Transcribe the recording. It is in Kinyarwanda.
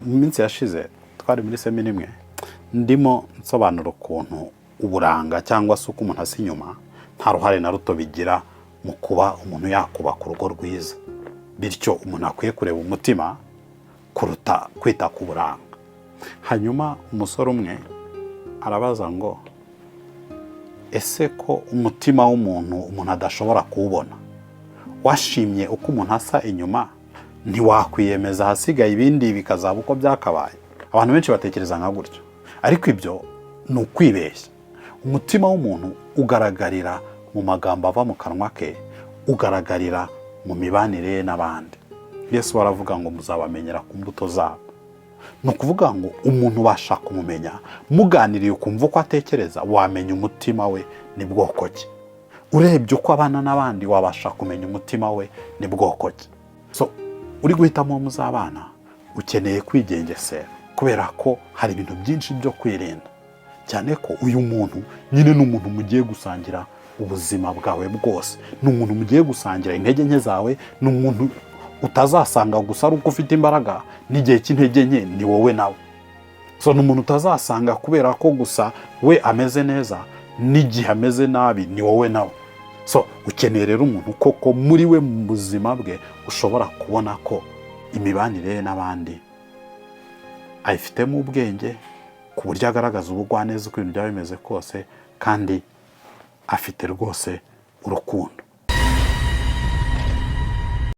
Mu minsi yashize twari muri semina imwe ndimo nsobanura ukuntu uburanga cyangwa se uko umuntu asa inyuma nta ruhare na ruto bigira mu kuba umuntu yakubaka urugo rwiza, bityo umuntu akwiye kureba umutima kuruta kwita ku buranga. Hanyuma umusore umwe arabaza ngo ese ko umutima w'umuntu adashobora kuwubona, washimye uko umuntu asa inyuma ntiwakwiyemeza ahasigaye ibindi bikazaba uko byakabaye? Abantu benshi batekereza nka gutyo, ariko ibyo ni ukwibeshya. Umutima w'umuntu ugaragarira mu magambo ava mu kanwa ke, ugaragarira mu mibanire ye n'abandi. Yesu baravuga ngo muzabamenyera ku mbuto zabo. Ni ukuvuga ngo umuntu ubasha kumumenya muganiriye ukumva uko atekereza, wamenya umutima we ni bwoko ki. Urebye uko abana n'abandi wabasha kumenya umutima we ni bwoko ki. Uri guhitamo muzabana ukeneye kwigengesera, kubera ko hari ibintu byinshi byo kwirinda, cyane ko uyu muntu nyine ni umuntu mugiye gusangira ubuzima bwawe bwose, ni umuntu mugiye gusangira intege nke zawe, ni umuntu utazasanga gusa ari uko ufite imbaraga n'igihe cy'intege nke ni wowe nawe. Ni umuntu utazasanga kubera ko gusa we ameze neza n'igihe ameze nabi ni wowe nawe. Ukeneye rero umuntu koko muri we mu buzima bwe ushobora kubona ko imibanire ye n'abandi ayifitemo ubwenge, ku buryo agaragaza ubugwaneza uko ibintu byaba bimeze kose, kandi afite rwose urukundo.